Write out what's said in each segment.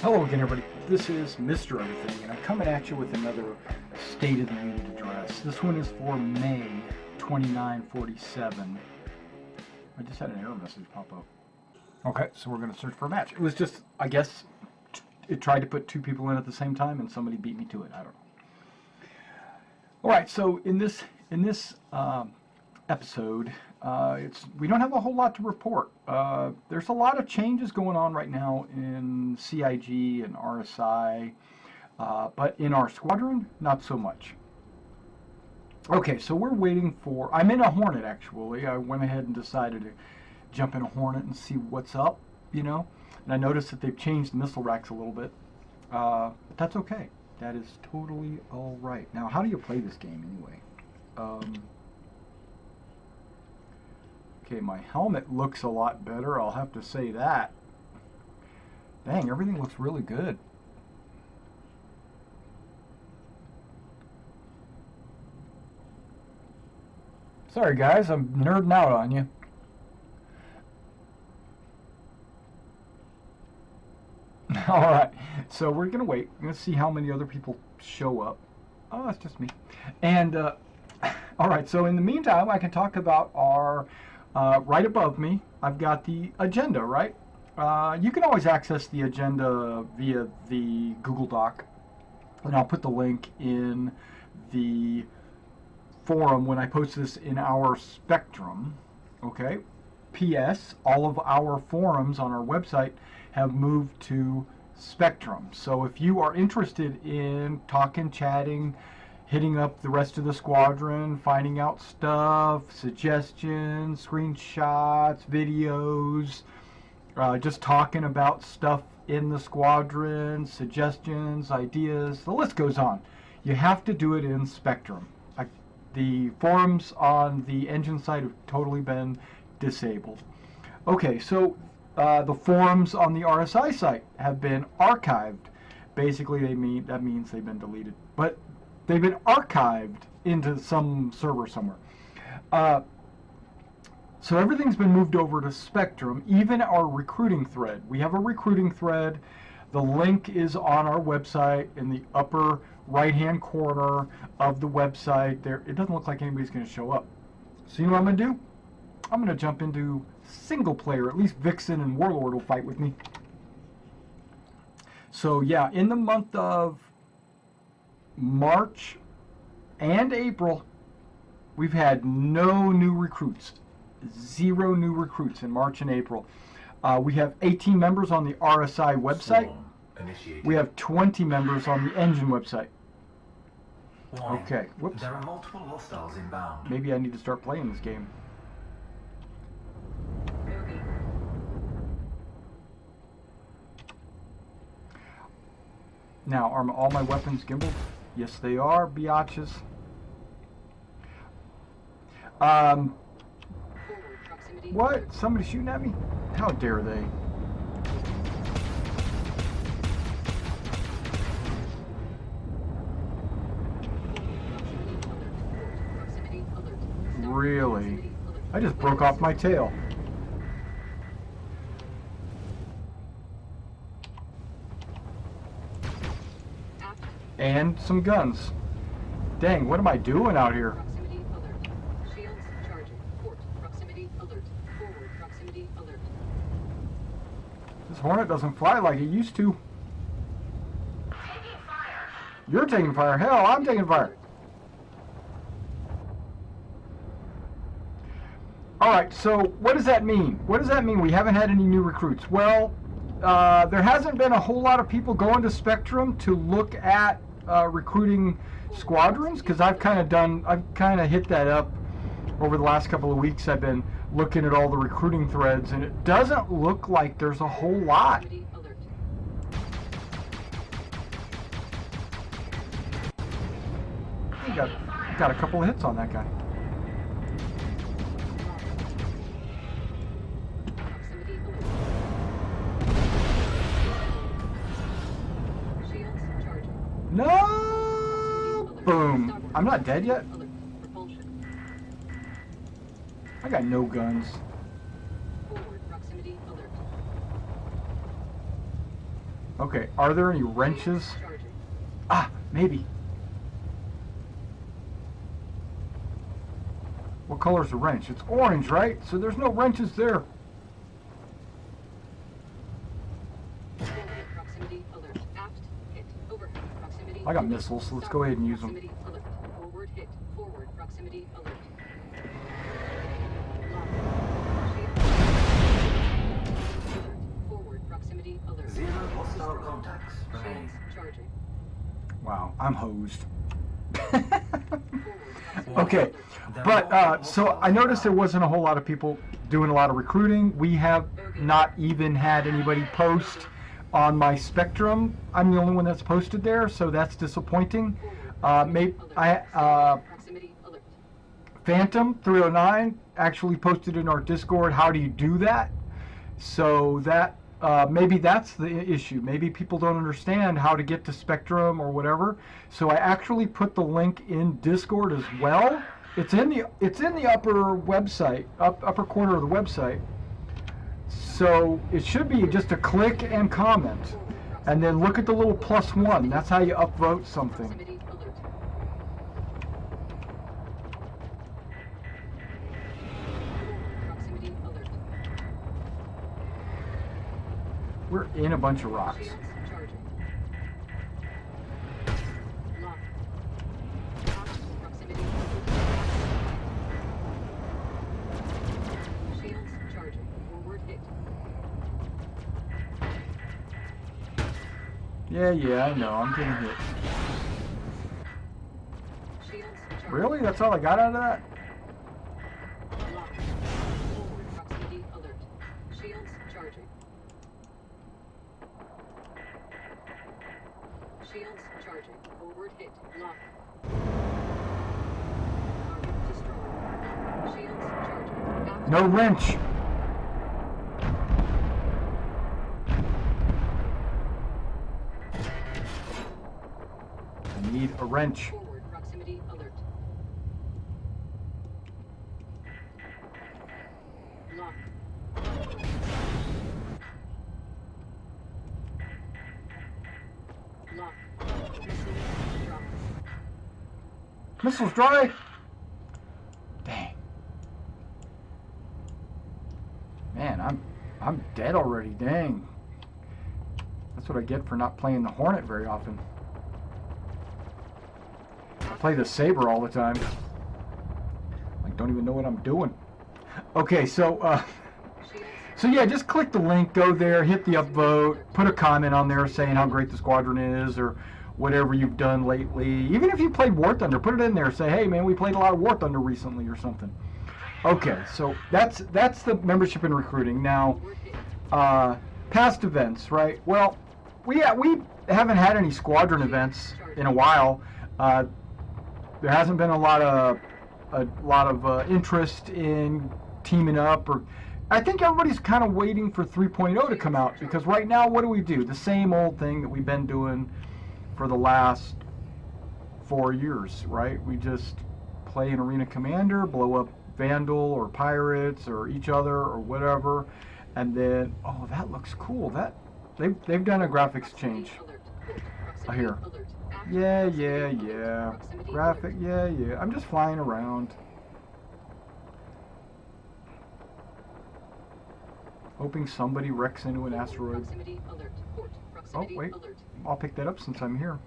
Hello again, everybody. This is Mr. Everything, and I'm coming at you with another State of the Union address. This one is for May 2947. I just had an error message pop up. Okay, so we're going to search for a match. It was just, I guess, it tried to put two people in at the same time, and somebody beat me to it. I don't know. All right, so in this episode, we don't have a whole lot to report. There's a lot of changes going on right now in CIG and RSI, but in our squadron, not so much. Okay, so we're waiting for... I'm in a Hornet, actually. I went ahead and decided to jump in a Hornet and see what's up, you know. And I noticed that they've changed the missile racks a little bit. But that's okay. That is totally all right. Now, how do you play this game anyway? Okay, my helmet looks a lot better, I'll have to say that. Dang, everything looks really good. Sorry guys, I'm nerding out on you. Alright, so we're going to wait. We're going to see how many other people show up. Oh, it's just me. And, alright, so in the meantime, I can talk about our... right above me, I've got the agenda, right? You can always access the agenda via the Google Doc, and I'll put the link in the forum when I post this in our Spectrum, okay? P.S. All of our forums on our website have moved to Spectrum, so if you are interested in talking, chatting, hitting up the rest of the squadron, finding out stuff, suggestions, screenshots, videos, just talking about stuff in the squadron, suggestions, ideas, the list goes on. You have to do it in Spectrum. The forums on the engine side have totally been disabled. Okay, so the forums on the RSI site have been archived. Basically, that means they've been deleted. But they've been archived into some server somewhere. So everything's been moved over to Spectrum, even our recruiting thread. We have a recruiting thread. The link is on our website in the upper right-hand corner of the website. There, it doesn't look like anybody's going to show up. So you know what I'm going to do? I'm going to jump into single player. At least Vixen and Warlord will fight with me. So yeah, in the month of March and April, we've had no new recruits. 0 new recruits in March and April. We have 18 members on the RSI website. We have 20 members on the engine website. Okay, whoops. There are multiple hostiles inbound. Maybe I need to start playing this game. Now, are all my weapons gimbaled? Yes, they are, biatches. What? Somebody shooting at me? How dare they? Really? I just broke off my tail. And some guns. Dang, what am I doing out here? Proximity alert. Shields charging. Port. Proximity alert. Forward proximity alert. This Hornet doesn't fly like it used to. Taking fire. You're taking fire. Hell, I'm taking fire. Alright, so what does that mean? What does that mean? We haven't had any new recruits. Well, there hasn't been a whole lot of people going to Spectrum to look at recruiting squadrons, because I've kind of hit that up over the last couple of weeks. I've been looking at all the recruiting threads, and it doesn't look like there's a whole lot. Got a couple of hits on that guy. No! Boom. I'm not dead yet? I got no guns. Okay, are there any wrenches? Charging. Ah, maybe. What color's the wrench? It's orange, right? So there's no wrenches there. Forward proximity alert. Aft hit. Overhead proximity. I got alert. missiles, so let's Stop. go ahead and use them. Proximity alert. Forward hit. Forward proximity alert. Lock. Shield. Alert. Forward proximity alert. 0 hostile contacts remain. Shields charging. Wow, I'm hosed. Forward proximity Okay, alert. but so I noticed there wasn't a whole lot of people doing a lot of recruiting. We have not even had anybody post on my Spectrum. I'm the only one that's posted there, so that's disappointing. Maybe Proximity alert. Phantom 309 actually posted in our Discord. How do you do that? So that maybe that's the issue. Maybe people don't understand how to get to Spectrum or whatever. So I actually put the link in Discord as well. It's in the upper website, upper corner of the website. So it should be just a click and comment, and then look at the little +1. That's how you upvote something. Proximity alert. Proximity alert. We're in a bunch of rocks. Shields charging. Lock. Lock. Proximity alert. Shields charging. Forward hit. Yeah, I know. I'm getting hit. Shields charging. Really? That's all I got out of that? Lock. Forward proximity alert. Shields charging. Shields charging. Forward hit. Lock. Target destroyed. Shields charging. Aft No wrench. I need a wrench. Forward proximity alert. Lock. Lock. Missile drop. Missiles dry. Dang. Man, I'm dead already. Dang. That's what I get for not playing the Hornet very often. I play the Saber all the time. Like, don't even know what I'm doing. Okay, so Shields. so yeah, just click the link, go there, hit the upvote, put a comment on there saying how great the Squadron is, or whatever you've done lately. Even if you played War Thunder, put it in there. Say, hey man, we played a lot of War Thunder recently or something. Okay, so that's the membership and recruiting. Now, past events, right? Well, we haven't had any Squadron events in a while. There hasn't been a lot of interest in teaming up, or I think everybody's kind of waiting for 3.0 to come out, because right now, what do? The same old thing that we've been doing for the last 4 years, right? We just play an arena commander, blow up Vandal or pirates or each other or whatever, and then oh, that looks cool. That they've done a graphics change. I hear. Yeah. Graphic, yeah. I'm just flying around. Hoping somebody wrecks into an asteroid. Oh, wait. I'll pick that up since I'm here.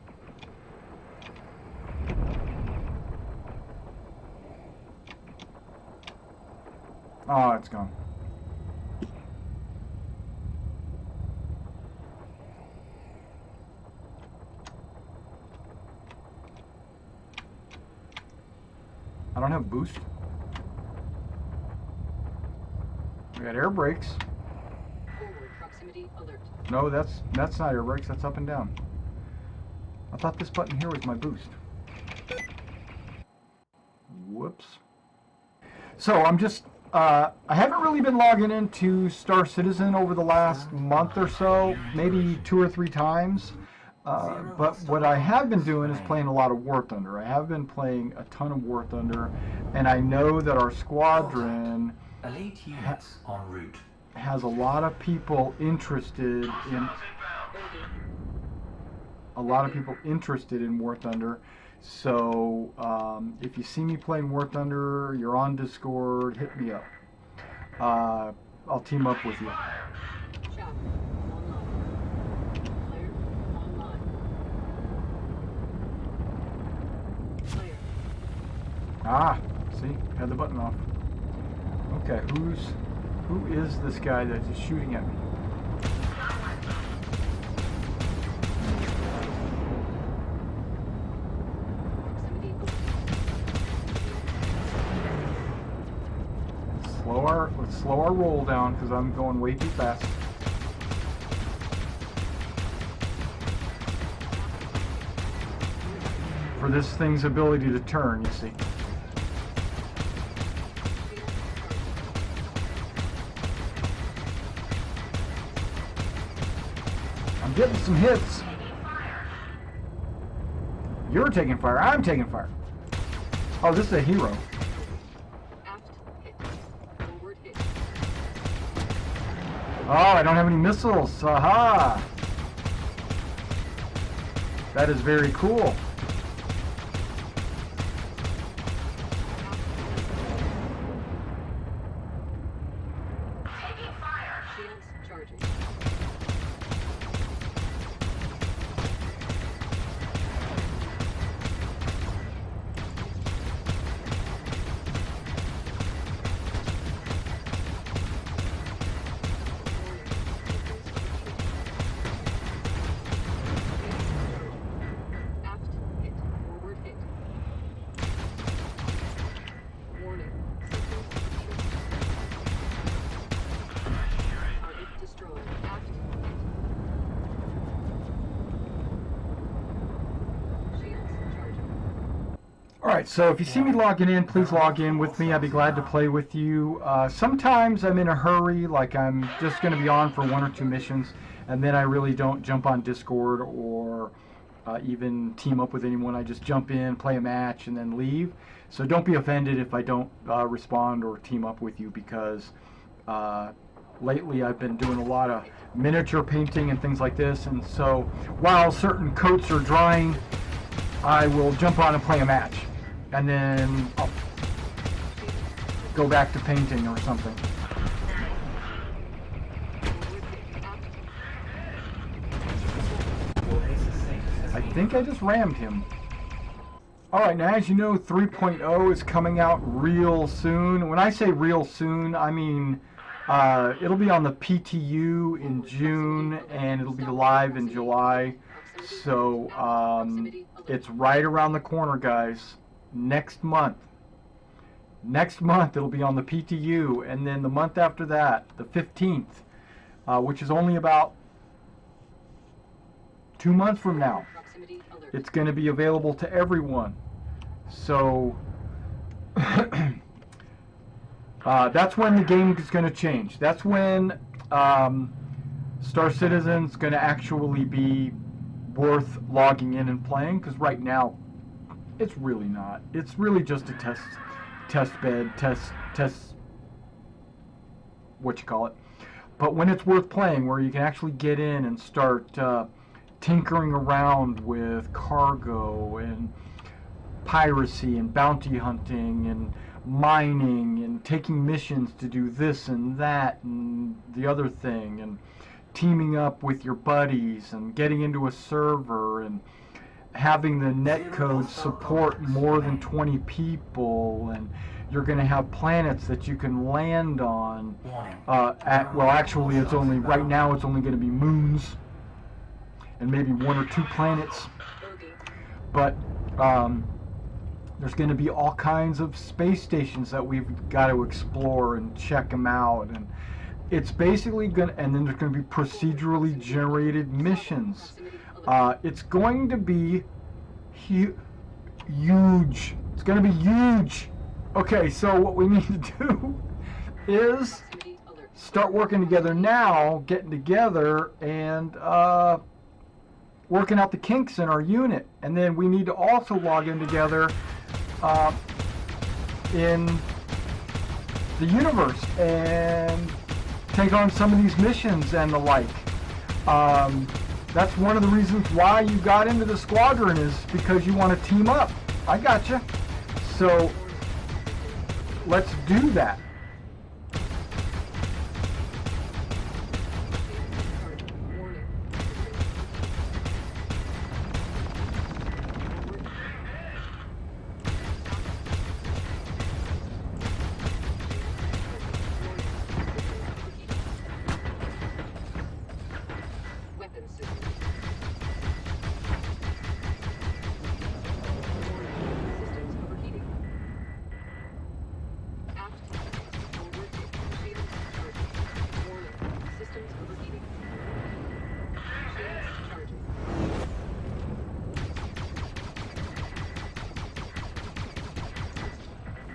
Oh, it's gone. I don't have boost. We got air brakes. Forward proximity alert. No, that's not air brakes. That's up and down. I thought this button here was my boost. Whoops. So I'm just I haven't really been logging into Star Citizen over the last month or so, maybe 2 or 3 times. But what I have been doing is playing a lot of War Thunder. I have been playing a ton of War Thunder, and I know that our squadron Elite units en route. has a lot of people interested in a lot of people interested in War Thunder. So if you see me playing War Thunder, you're on Discord, hit me up. I'll team up with you. Shop. Online. Player. Online. Player. Ah, see, had the button off. Okay, who is this guy that is shooting at me? Proximity alert. Let's slow our roll down because I'm going way too fast. For this thing's ability to turn, you see. I'm getting some hits. You're taking fire. I'm taking fire. Oh, this is a hero. Aft hit. Forward hit. Oh, I don't have any missiles. Aha! That is very cool. Shields charging. Aft hit. Forward hit. Warning. Target destroyed. Aft hit. Shields charging. All right, so if you see me logging in, please log in with me. I'd be glad to play with you. Sometimes I'm in a hurry, like I'm just going to be on for 1 or 2 missions, and then I really don't jump on Discord or even team up with anyone. I just jump in, play a match, and then leave. So don't be offended if I don't respond or team up with you, because lately I've been doing a lot of miniature painting and things like this, and so while certain coats are drying, I will jump on and play a match, and then I'll go back to painting or something. I think I just rammed him. Alright, now as you know, 3.0 is coming out real soon. When I say real soon, I mean it'll be on the PTU in June, and it'll be live in July. So it's right around the corner, guys. Next month it'll be on the PTU, and then the month after that, the 15th, which is only about 2 months from now, Proximity alert. it's going to be available to everyone. So that's when the game is going to change. That's when Star Citizen's going to actually be worth logging in and playing, because right now it's really not. It's really just a test bed, what you call it. But when it's worth playing, where you can actually get in and start tinkering around with cargo and piracy and bounty hunting and mining and taking missions to do this and that and the other thing, and teaming up with your buddies and getting into a server and having the netcode support more than 20 people, and you're going to have planets that you can land on. Well, actually, it's only right now. It's only going to be moons and maybe 1 or 2 planets. But there's going to be all kinds of space stations that we've got to explore and check them out, and it's basically going to, and then there's going to be procedurally generated missions. It's going to be huge. It's going to be huge. Okay, so what we need to do is start working together now, getting together, and working out the kinks in our unit. And then we need to also log in together in the universe and take on some of these missions and the like. That's one of the reasons why you got into the squadron, is because you want to team up. I gotcha. So let's do that.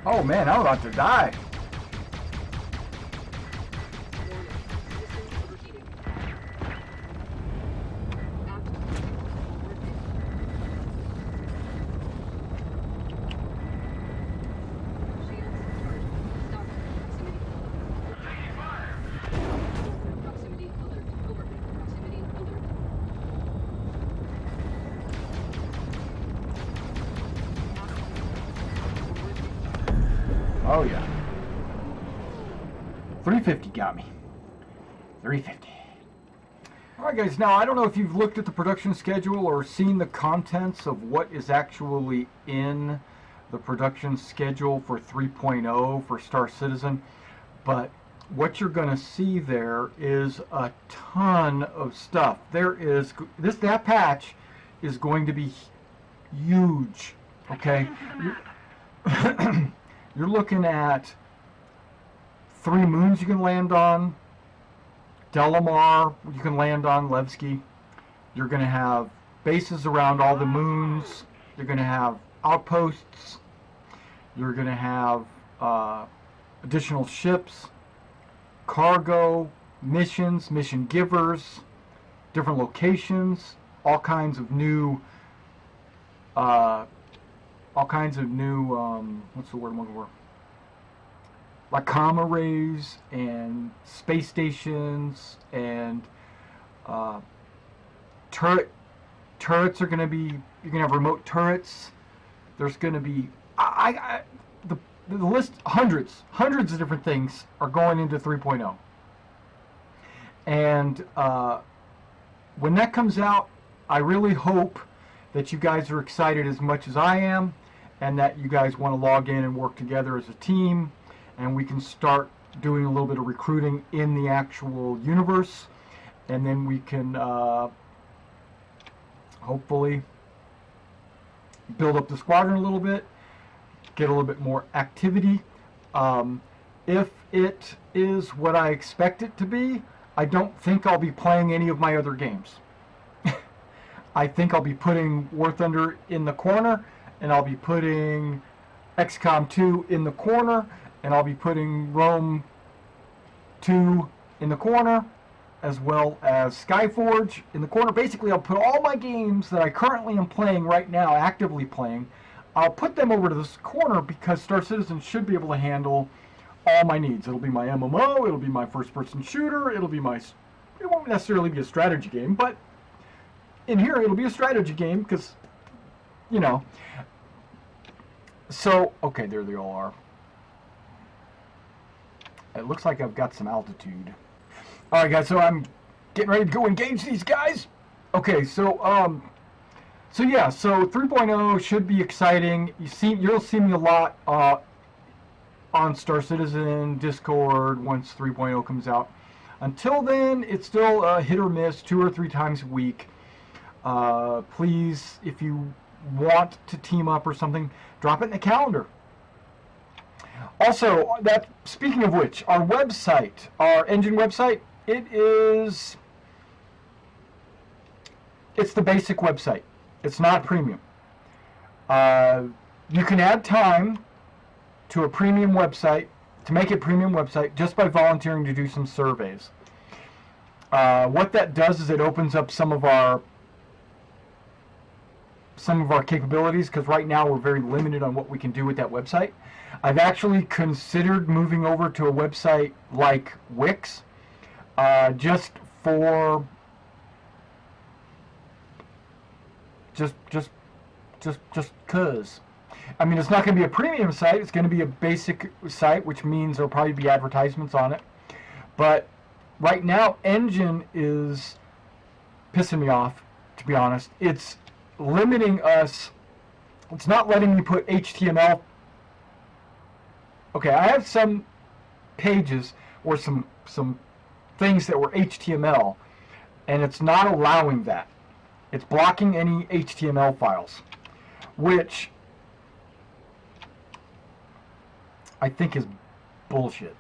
Oh man, I'm about to die. Oh yeah. 350 got me. 350. Alright guys, now I don't know if you've looked at the production schedule or seen the contents of what is actually in the production schedule for 3.0 for Star Citizen, but what you're going to see there is a ton of stuff. That patch is going to be huge, okay? You're looking at 3 moons you can land on, Delamar you can land on, Levski. You're going to have bases around all the moons. You're going to have outposts. You're going to have additional ships, cargo, missions, mission givers, different locations, all kinds of new what's the word I'm looking for? Like comm arrays and space stations and turrets are going to be, you're going to have remote turrets. There's going to be the list, hundreds of different things are going into 3.0. And when that comes out, I really hope that you guys are excited as much as I am, and that you guys want to log in and work together as a team, and we can start doing a little bit of recruiting in the actual universe, and then we can hopefully build up the squadron a little bit, get a little bit more activity. If it is what I expect it to be, I don't think I'll be playing any of my other games. I think I'll be putting War Thunder in the corner, and I'll be putting XCOM 2 in the corner, and I'll be putting Rome 2 in the corner, as well as Skyforge in the corner. Basically, I'll put all my games that I currently am playing right now, actively playing, I'll put them over to this corner, because Star Citizen should be able to handle all my needs. It'll be my MMO, it'll be my first-person shooter, it won't necessarily be a strategy game, but in here it'll be a strategy game, because, you know. So, okay, there they all are. It looks like I've got some altitude. Alright guys, so I'm getting ready to go engage these guys. Okay, so yeah, so 3.0 should be exciting. You'll see me a lot on Star Citizen Discord once 3.0 comes out. Until then, it's still hit or miss 2 or 3 times a week. Please, if you want to team up or something, drop it in the calendar. Also, speaking of which, our website, our engine website, it's the basic website. It's not premium. You can add time to a premium website, to make it a premium website, just by volunteering to do some surveys. What that does is it opens up some of our capabilities, because right now we're very limited on what we can do with that website. I've actually considered moving over to a website like Wix, just for just cause. I mean, it's not going to be a premium site. It's going to be a basic site, which means there'll probably be advertisements on it. But right now, Engine is pissing me off, to be honest. It's limiting us. It's not letting me put HTML. Okay, I have some pages or some things that were HTML, and it's not allowing that. It's blocking any HTML files, which I think is bullshit.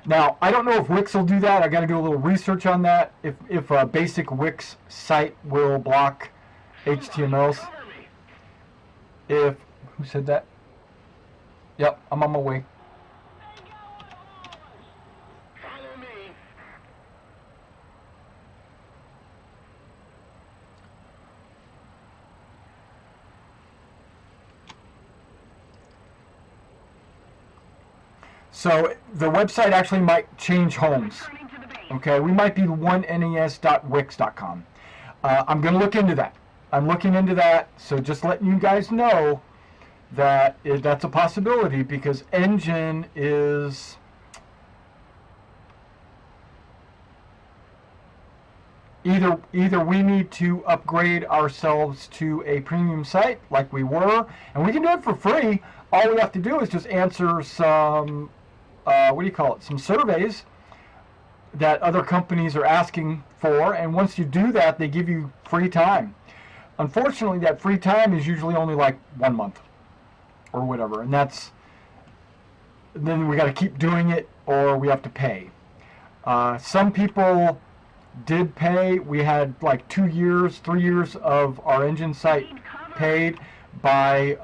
Now, I don't know if Wix will do that. I got to do a little research on that. If a basic Wix site will block HTMLs. Who said that? Yep, I'm on my way. Follow me. So the website actually might change homes. Okay, we might be onenes.wix.com. I'm going to look into that. I'm looking into that, so just letting you guys know that that's a possibility, because Engine is either we need to upgrade ourselves to a premium site like we were, and we can do it for free. All we have to do is just answer some some surveys that other companies are asking for, and once you do that, they give you free time. Unfortunately, that free time is usually only like 1 month or whatever, and then we got to keep doing it, or we have to pay. Some people did pay. We had like 2 years, 3 years of our Engine site paid by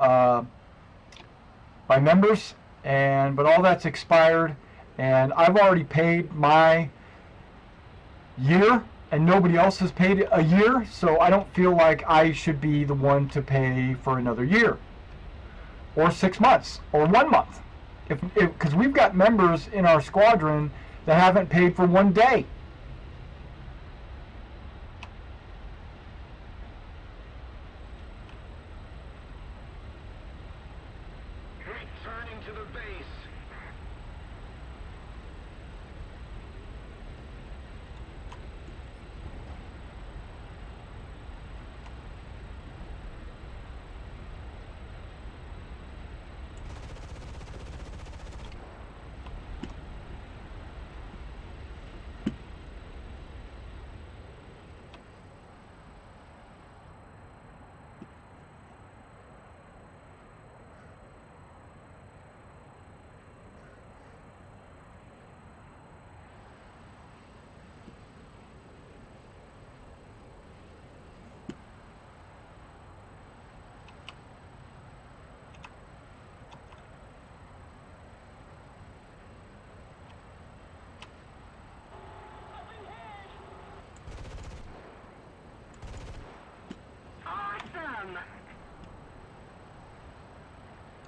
members, but all that's expired, and I've already paid my year, and nobody else has paid a year, so I don't feel like I should be the one to pay for another year, or 6 months, or 1 month, because we've got members in our squadron that haven't paid for 1 day. Returning to the base.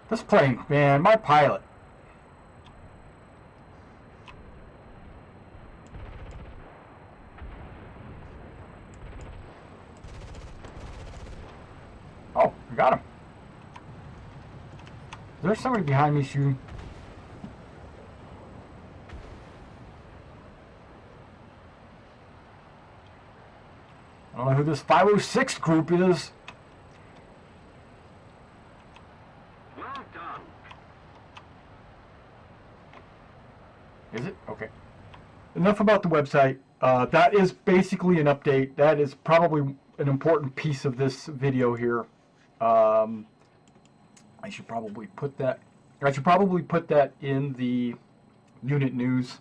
This plane, man, my pilot. Oh, I got him. Is there somebody behind me shooting? I don't know who this 506 group is. Well done. Is it? Okay. Enough about the website. That is basically an update. That is probably an important piece of this video here. I should probably put that. I should probably put that in the unit news.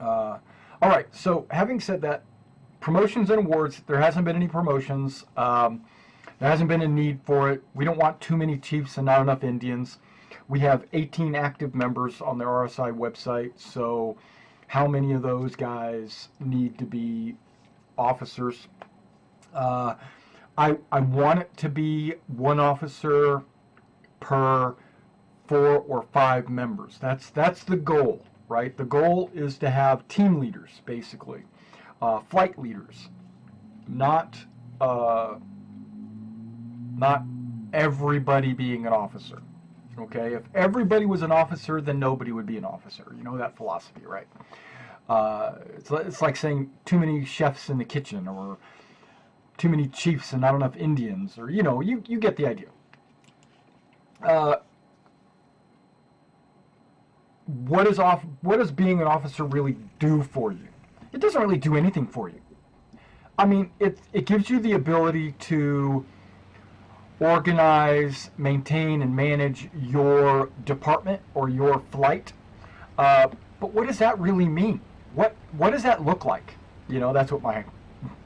All right. So having said that, promotions and awards. There hasn't been any promotions. There hasn't been a need for it. We don't want too many chiefs and not enough Indians. We have 18 active members on the RSI website, so how many of those guys need to be officers? I want it to be 1 officer per 4 or 5 members. That's the goal, right? The goal is to have team leaders, basically, flight leaders, not not everybody being an officer. Okay, if everybody was an officer, then nobody would be an officer. You know that philosophy, right? It's like saying too many chefs in the kitchen, or too many chiefs and not enough Indians, or you get the idea. What does being an officer really do for you? It doesn't really do anything for you. I mean, it gives you the ability to organize, maintain, and manage your department or your flight. But what does that really mean? What does that look like? That's what my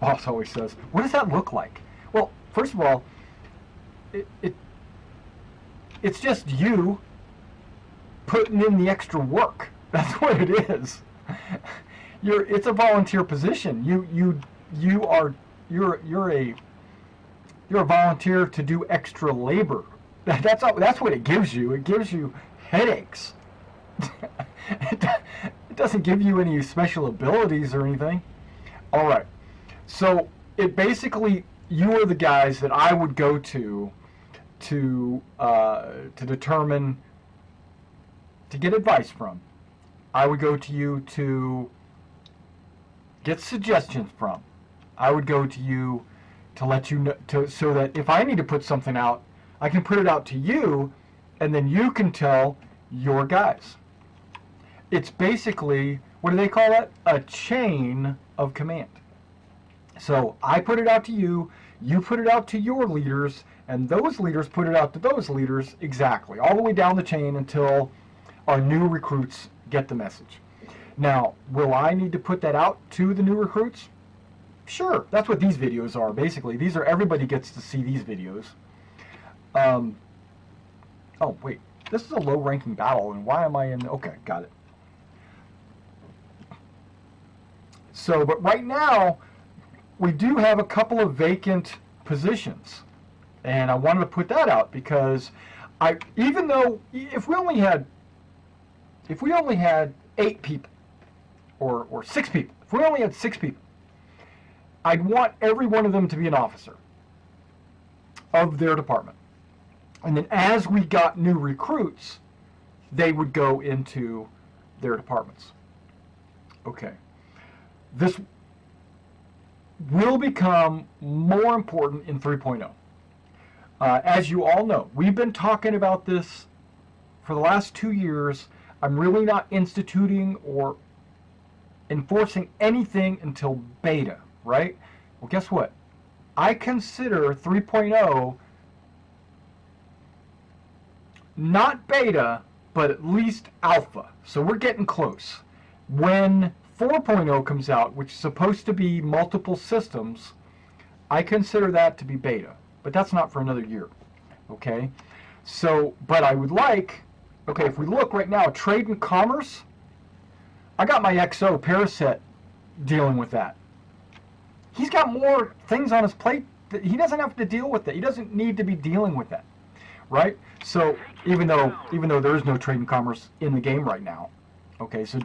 boss always says. What does that look like? Well, first of all, it's just you putting in the extra work. That's what it is. It's a volunteer position. You're a volunteer to do extra labor. That's what it gives you. It gives you headaches. It doesn't give you any special abilities or anything. All right. So it basically, you are the guys that I would go to determine, to get advice from. I would go to you to get suggestions from. I would go to you to let you know, so that if I need to put something out, I can put it out to you, and then you can tell your guys. It's basically, what do they call it? A chain of command. So I put it out to you, you put it out to your leaders, and those leaders put it out to those leaders, exactly, all the way down the chain until our new recruits get the message. Now, will I need to put that out to the new recruits? Sure, that's what these videos are, basically. Everybody gets to see these videos. Oh, wait, this is a low-ranking battle, and why am I in, okay, got it. So, but right now, we do have a couple of vacant positions, and I wanted to put that out because even though if we only had 8 people or 6 people, if we only had 6 people, I'd want every one of them to be an officer of their department, and then as we got new recruits, they would go into their departments. Okay. This will become more important in 3.0. As you all know, we've been talking about this for the last 2 years. I'm really not instituting or enforcing anything until beta, right? Well, guess what? I consider 3.0 not beta, but at least alpha. So we're getting close. When 4.0 comes out, which is supposed to be multiple systems, I consider that to be beta, but that's not for another year, okay? So, but I would like, okay, if we look right now, trade and commerce, I got my XO Paraset dealing with that. He's got more things on his plate that he doesn't have to deal with it. He doesn't need to be dealing with that, right? So even though there is no trade and commerce in the game right now, okay, so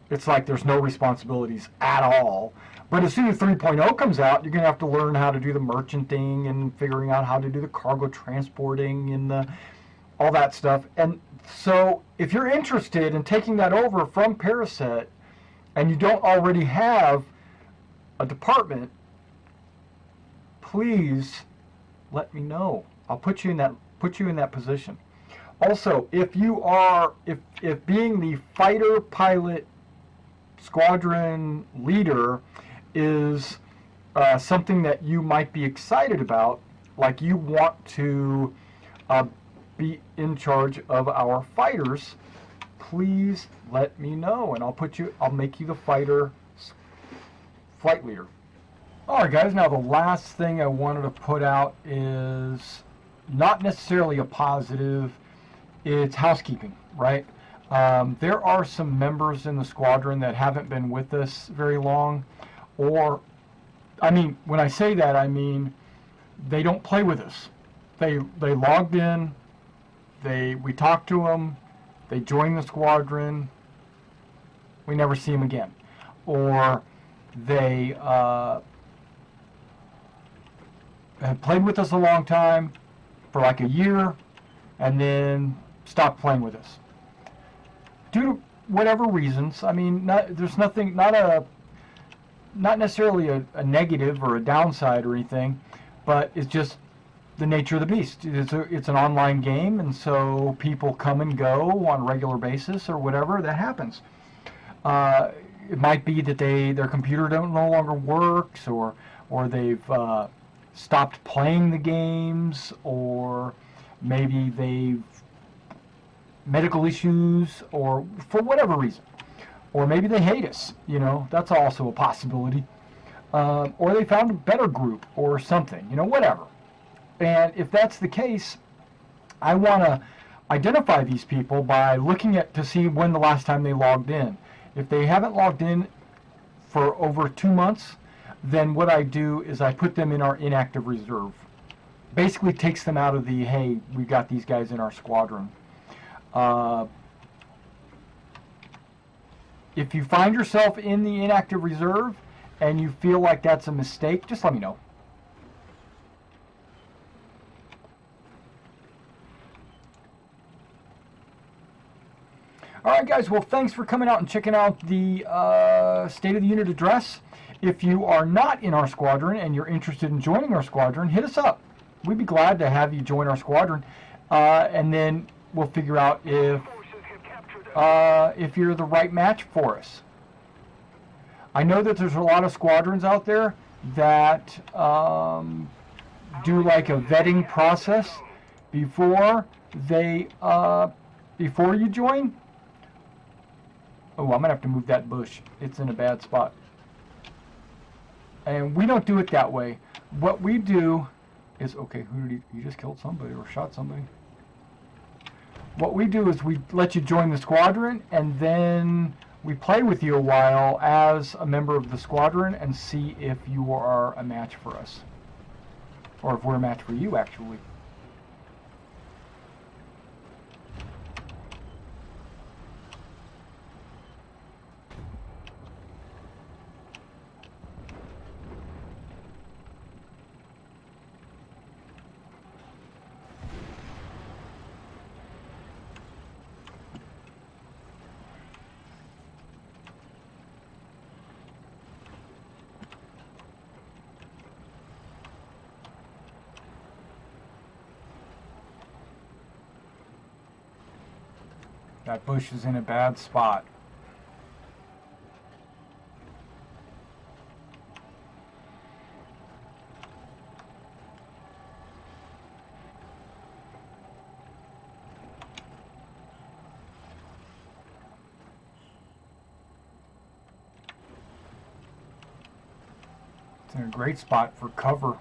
it's like there's no responsibilities at all. But as soon as 3.0 comes out, you're going to have to learn how to do the merchanting and figuring out how to do the cargo transporting and all that stuff. And so if you're interested in taking that over from Paraset and you don't already have a department, please let me know. I'll put you in that position. Also, if being the fighter pilot squadron leader is something that you might be excited about, like you want to be in charge of our fighters, please let me know, and I'll make you the flight leader. Alright guys, now the last thing I wanted to put out is not necessarily a positive, it's housekeeping, right? There are some members in the squadron that haven't been with us very long, or, I mean, when I say that, I mean they don't play with us. They logged in, we talked to them, they joined the squadron, we never see them again. Or they had played with us a long time, for like a year, and then stopped playing with us. Due to whatever reasons, I mean, there's nothing, not necessarily a negative or a downside or anything, but it's just the nature of the beast. It's an online game, and so people come and go on a regular basis or whatever. That happens. It might be that their computer no longer works, or they've stopped playing the games, or maybe they've medical issues, or for whatever reason, or maybe they hate us. You know, that's also a possibility. Or they found a better group or something. You know, whatever. And if that's the case, I want to identify these people by looking to see when the last time they logged in. If they haven't logged in for over 2 months, then what I do is I put them in our inactive reserve. Basically takes them out of the, hey, we got these guys in our squadron. If you find yourself in the inactive reserve and you feel like that's a mistake, just let me know. All right, guys, well, thanks for coming out and checking out the State of the Unit address. If you are not in our squadron and you're interested in joining our squadron, hit us up. We'd be glad to have you join our squadron, and then we'll figure out if you're the right match for us. I know that there's a lot of squadrons out there that do like a vetting process before you join. Oh, I'm gonna have to move that bush. It's in a bad spot. And we don't do it that way. What we do is, okay, who did you just killed somebody or shot somebody? What we do is we let you join the squadron, and then we play with you a while as a member of the squadron and see if you are a match for us. Or if we're a match for you, actually. That bush is in a bad spot. It's in a great spot for cover.